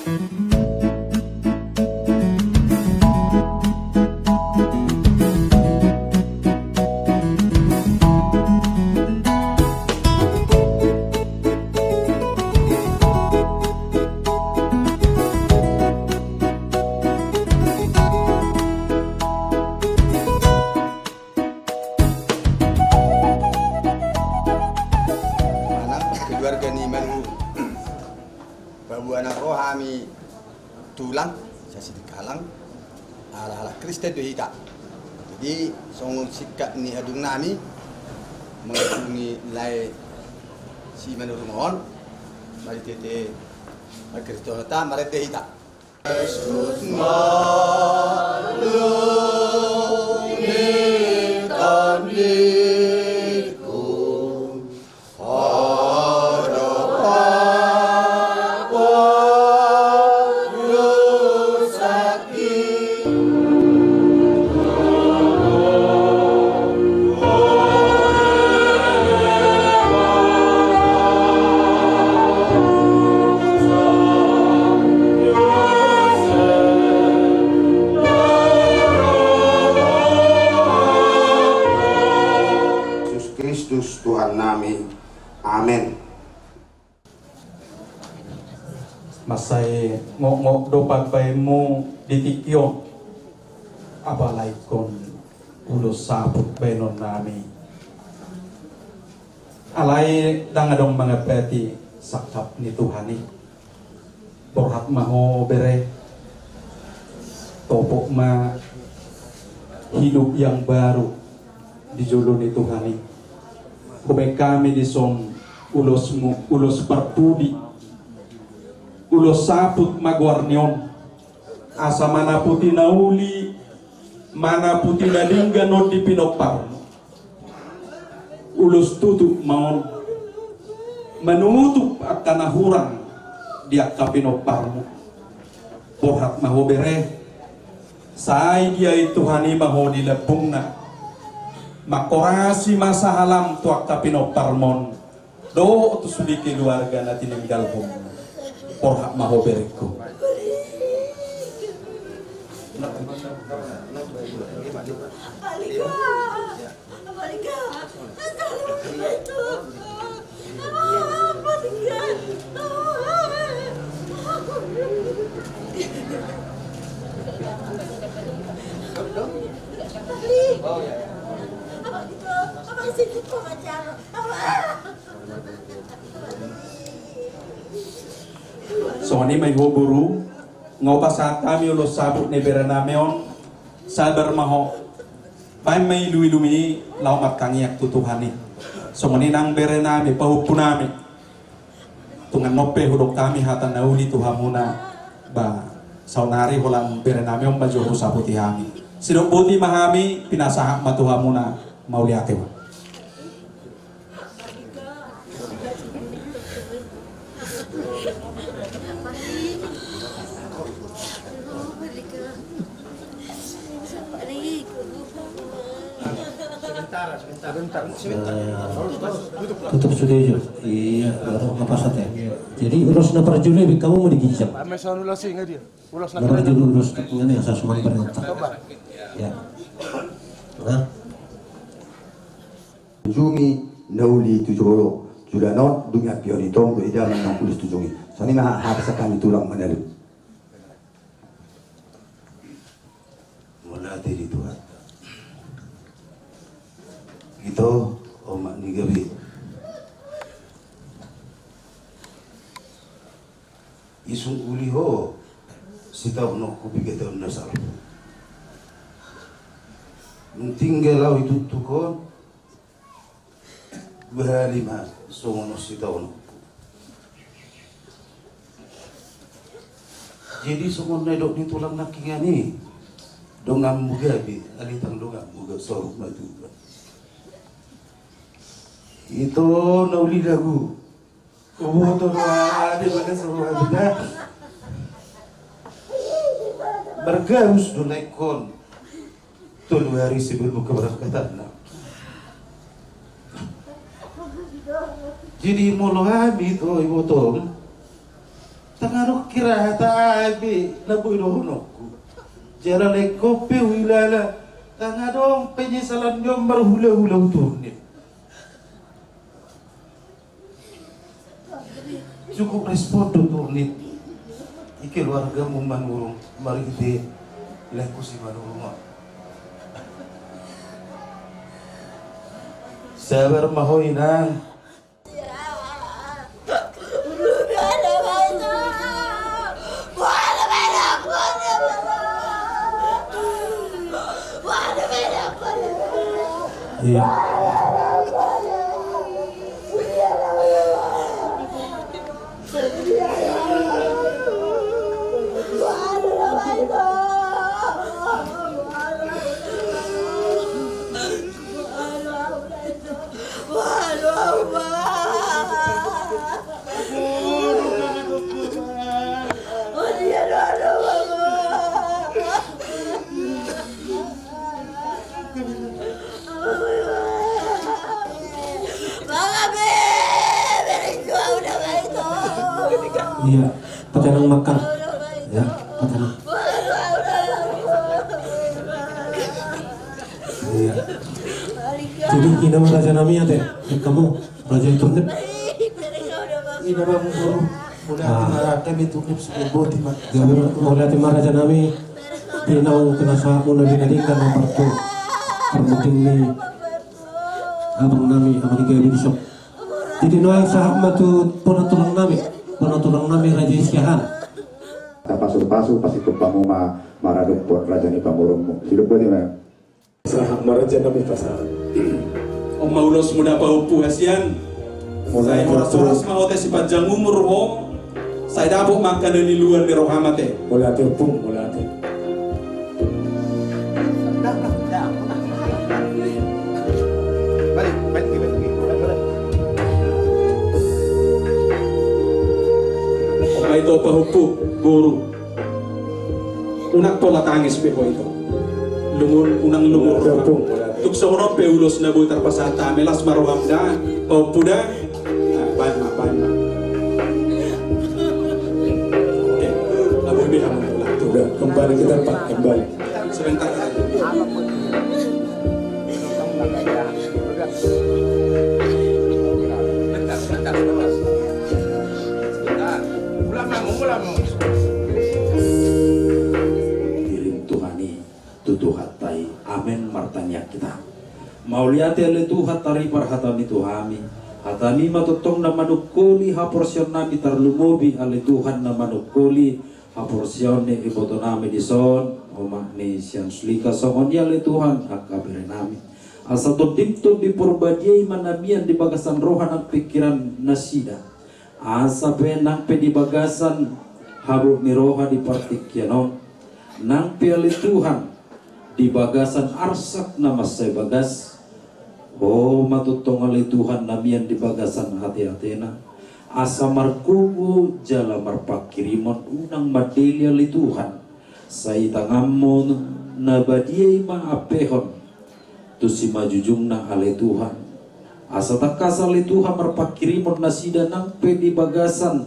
keluarga ni malu babu anak rohami tulang saya sedih kalang ala Kristen do hita. Jadi song sikap ni adung nami mengungi lai si menurut mohon mari tete Kristen ta mari tete hita. Yesus malu ni kami Kristus Tuhan nami. Amin. Masay ngok do pagpay mo ditikyo abalay kon ulos saput benon nami. Alay dangadong mga peti sakap ni Tuhani. Borhat maho bere topok ma hidup yang baru di julu ni Tuhani. Kubay kami di son ulos parpudi, ulos saput magwarnyon, asa mana puti nauli, mana puti nalinggan no di pinopar, ulos tutup maon, menutup at kanahurang di akka pinoparmo. Borhat maho bere, say dia itu hani maho di lepung na. Makorasi masa halam tuak kapino parmon do tu sudi keluarga na tininggal hom porhak maho bereko so ni may huburu ngau pasat kami ulos sabut ni beranameon sabar maho pay may lumi lau matkangiak tutuhani so ni nang berenami pahupunami tungan nope hudok kami hatan nauli tuhamuna ba saunari hulang berenamion bajohu sabuti hami sidok buti mahami pinasahak matuhamuna mauliakewa. Tutup sudah itu. Iya, ngapasat ya. Jadi urus na parjule kamu mau digijak. Parjule urus ngene asal semua perintah. Ya. Nah. Jumi nauli tujoro julanon dunia pioritom do idaman nang kulis tujungi. Sani mah habis kami tulang menalu. Mula diri Tuhan. Ito omak ni gabi. Isun uliho sitaw no kubigetaw nasal. Tinggalau itu tukon bahari mas songono sitaw no. Jadi songon nedok ni tulang nakingani dongam mugabi alitang dongam muga soruk matu. Itu nauli lagu. Umuto ada pada seluruh benda. Bergarus dunekon. Tolu hari sebelum keberangkatan. Jadi molo kami itu ibu tol. Tangaro kira hata abi labu ilohonokku. Jara lekope wilala. Tangadong penyesalan nyom berhula-hula turnip. Cukup respon do turnip. Ike keluarga manurung. Mari kita ilaku si manurung. Sabar mahoy nang. Iya. Iya, pacanang makan. Ya, pacanang. Iya. Jadi ina mah raja nami ya teh. Kamu raja turnip. Ina bang guru. Mulai marata mi turnip sebut mah. Mulai timah raja nami. Pinau kena sahamu nabi nadikan nomor tu. Permuting ni abang nami abang ni bisok. Jadi noai sahab matu puna tulang nami raja isyahan. Pasu-pasu pasti kepamu maraduk buat raja ni pamurung. Hidup buat ni mah. Sahab maraja nami pasal. Om maulos muda paupu hasian. Saya moras-moras mau tes panjang umur ho. Saya dapuk makan dari luar di rohamate. Mula tepung, mula te. Om Ito pahupu guru. Unak pola tangis pe po ito. Unang lumur. Tuk sorong pe ulos na butar pasata melas maruhamda. Paupuda. Banma. Oke. Labu bihan lah. Sudah kembali kita Pak, kembali. Sebentar saja. Diring Tuhani tutu hatai amen martanya kita mauliate ale tu hatari parhatami tuhami hatami matutong na manukuli haporsion nami tarlumobi ale Tuhan na manukuli haporsion ni iboto nami dison omak ni siang sulika songon ale Tuhan hakabere nami asa todimto di purbadiai manamian di bagasan rohan at pikiran nasida asa penang pe di bagasan habuk ni roha di partikyanon nang piali Tuhan di bagasan arsak nama saya bagas oh matutong ali Tuhan namian di bagasan hati-hatina asa markugu jala marpakirimon unang madeli ali Tuhan say tangamon na badiyay maapehon tu si majujung na ali Tuhan asa takas ali Tuhan marpakirimon nasida nang pe di bagasan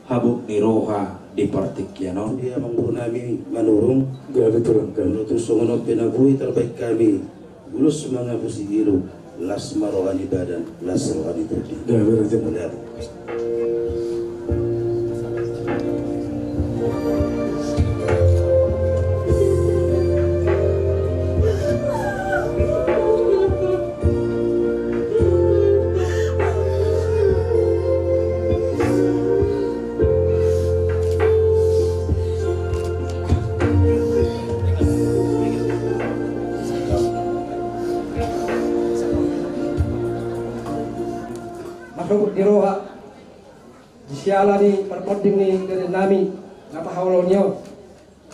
habuk ni roha di partikyanon Dia mengguru nami manurung. Gabi turun kan. Menurut songonok penabui terbaik kami. Gulus mengapusi gilu. Las marohani badan. Las rohani tadi. Gabi raja. Melihat. Masuk di roha di siala ni perpoding ni dari nami napa hawlonyo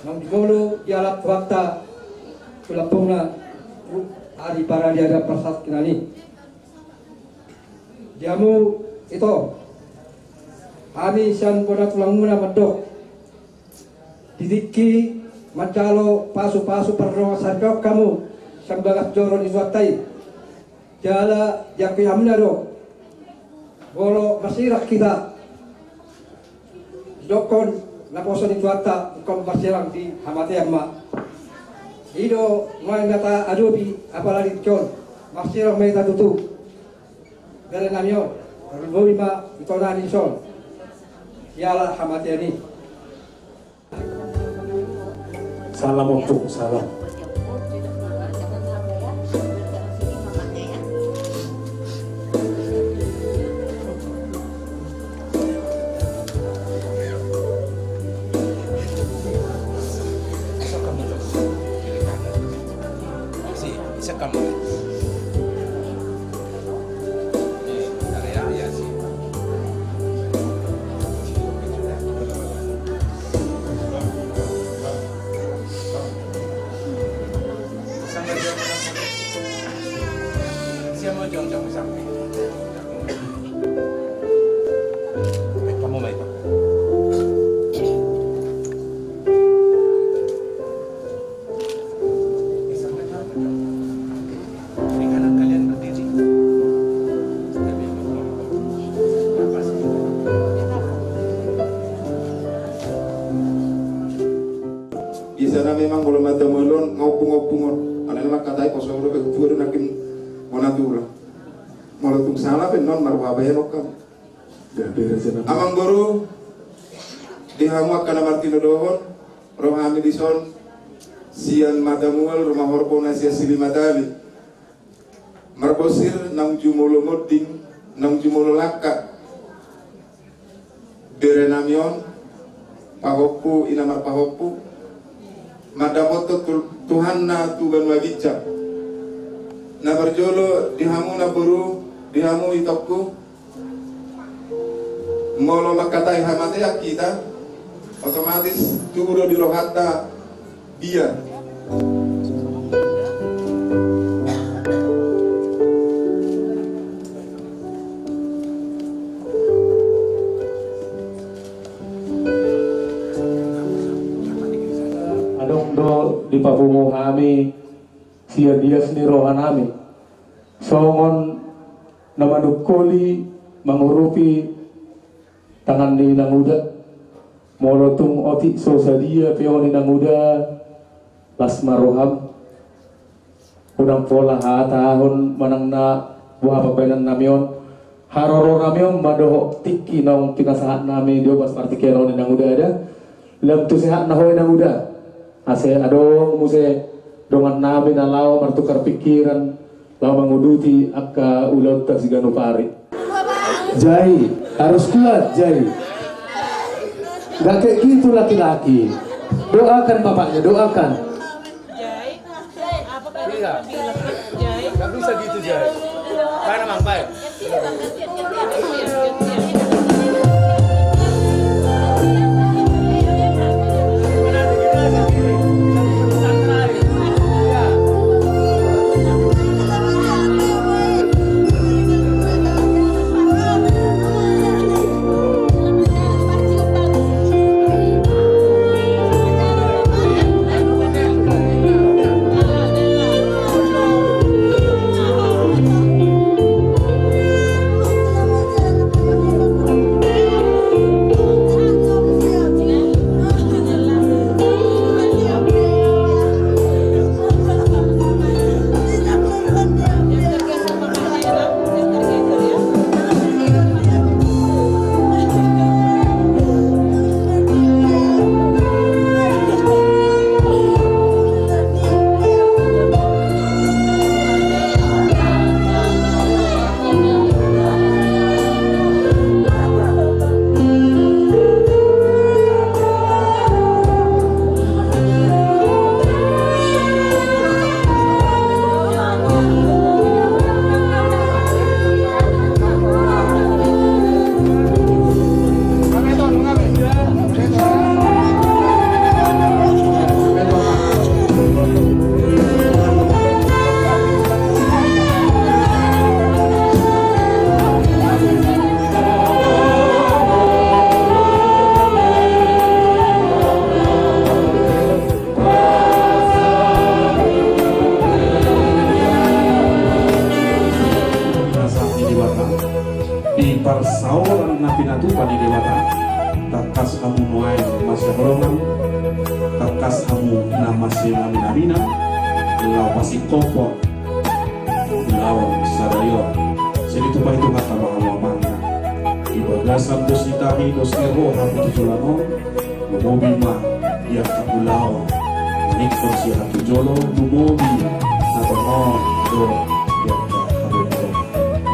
nang digolo di alat wakta kulapungna ari para diada persat kinani jamu itu kami sian poda tulang muna medok didiki macalo pasu-pasu perro sarjok kamu sambagas joron iswatai jala yakihamna do bolo masirah kita dokon na poso ni tuata kom barserang di hamate amma ido mai ngata adobi apalagi kon barserang mai tutu dari namio ruboi ma itonani son yala hamate ni Salam opung, salam. Di sana memang belum ada mulon ngopung-ngopungon. Anak katai kosong udah ketua dan hakim monatura. Molatung salah penon marwabaya nokam. Amang guru dihamuak kana Martino Dohon, Rohami Dison, Sian Madamual, Rumah Horpona Sia Sili Madali. Marbosir nang jumolo ngoding, nang jumolo laka. Berenamion, Pahopu inamar Pahopu. Madamoto Tuhan na tugan wagicap. Na berjolo dihamu na buru, dihamu itokku. Molo makatai hamate kita, otomatis turo di rohata biar. Di papungo kami siya dias ni rohanami songon na manukoli mangurupi tangan ni nanguda molotung oti so sadia peo ni nanguda las maroham unang pola ha tahun manang na buha pabenan namion haroro namion madoho tiki naong pinasahat nami dio pas partikero ni nanguda ada lam tu sehat nahoy nanguda ase adong muse dongan nabi na lao martukar pikiran lao menguduti akka ulau tak sigano pari. Jai, harus kuat Jai. Gak kayak gitu laki-laki. Doakan bapaknya, doakan. Jai, apa kan? Jai, nggak bisa gitu Jai. Karena mampai. kakas kamu nuai masih roman, kakas kamu nama si namina, lau pasti kopo, lau sadayo, jadi tuh itu kata mahamamana. Ibadah sabdo sitahi dos ero hapu tujulano, lumobi ma dia kapulau, nikon si hatu jolo, lumobi natono do dia kapulau.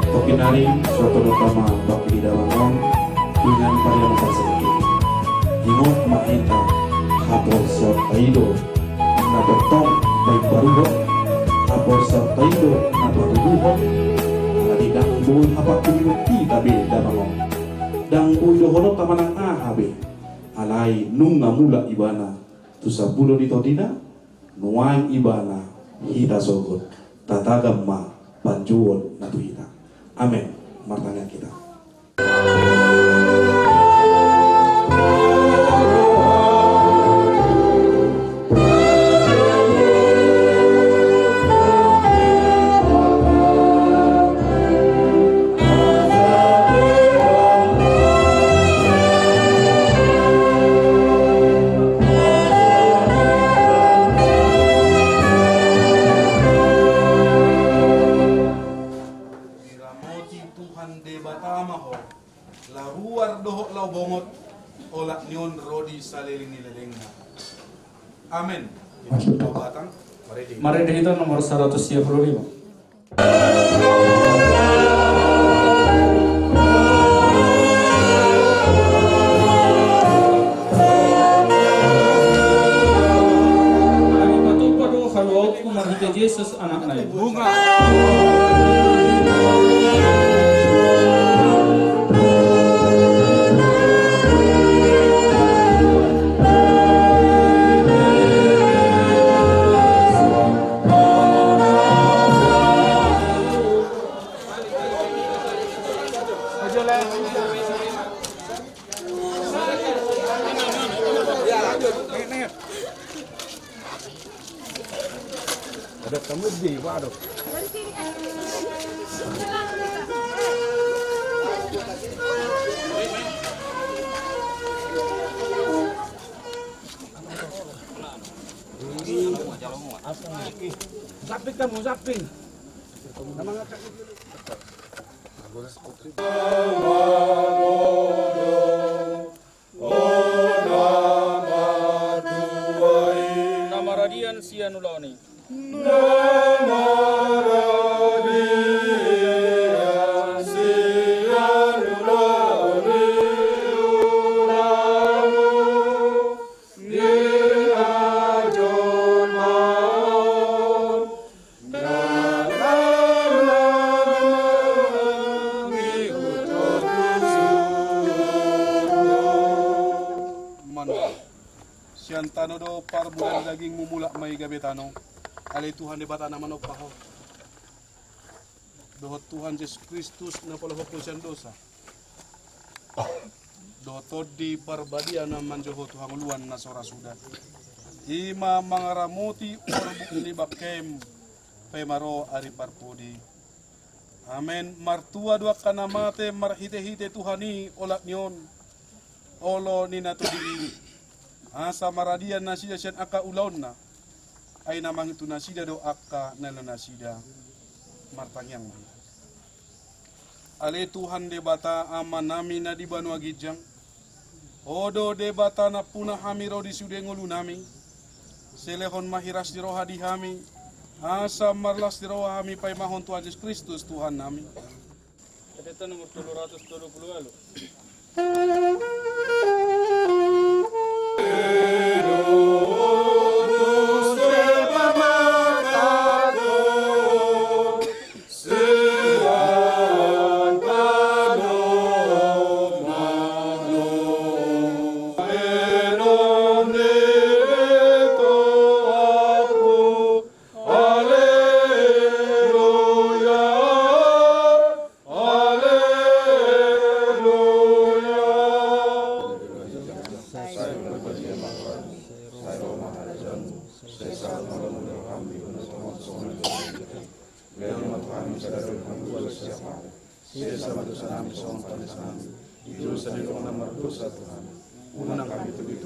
Tokinari suatu notama baki di dalam on dengan parian sedikit. Ingot makita hapor sa taido na betong baik baruho, hapor sa taido na batuduho, tidak buon hapak kuminuti tabi damang dang budo hono tamanang ahabe alai nunga mula ibana tusabulo di todina nuang ibana hita sogot tatagamma panjuon natuhina. Amin. Martanya kita. Amin. Mari itu nomor 135. Yesus anak-anak bunga. Ada kamu di waduh. Saping kamu saping. Nama radian sianulani. Siantano do parbulan daging mumula may gabetano. Alay Tuhan di bata naman o paho. Dohot Tuhan Yesus Kristus na palahok ko siyang dosa. Dohot di parbadia naman Joho Tuhan uluan na sora sudat. Ima mangaramuti urbuk ni bakem pemaro ari parpudi. Amen. Martua dua kanamate marhite-hite Tuhani olak nyon. Olo ni natudi. Asa maradian nasida siyan aka ulaon na. Ay namang itu nasida do akka nala nasida martangyang. Ale Tuhan de bata ama nami na di banua gijang. Odo de bata na puna hamiro di sude ngulu nami. Selehon mahiras di roha di hami. Asa marlas di roha hami pay mahon Tuhan Yesus Kristus Tuhan nami. Kedeta nomor 220 alo.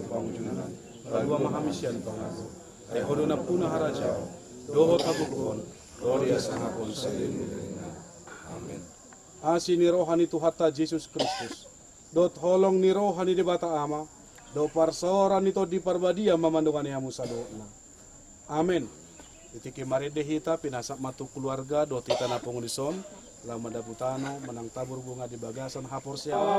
pangujunan balua mahamisian pangaku hodo na puna haraja doho tabukon gloria sangapon salilina amin. Asi ni rohani Tuhata Yesus Kristus dot holong ni rohani di bata ama do parsoran nito di parbadia mamandungan yamu sadona amin. Itiki marede hita pinasak matu keluarga do tita na pengudison lama daputano menang tabur bunga di bagasan hapor siapa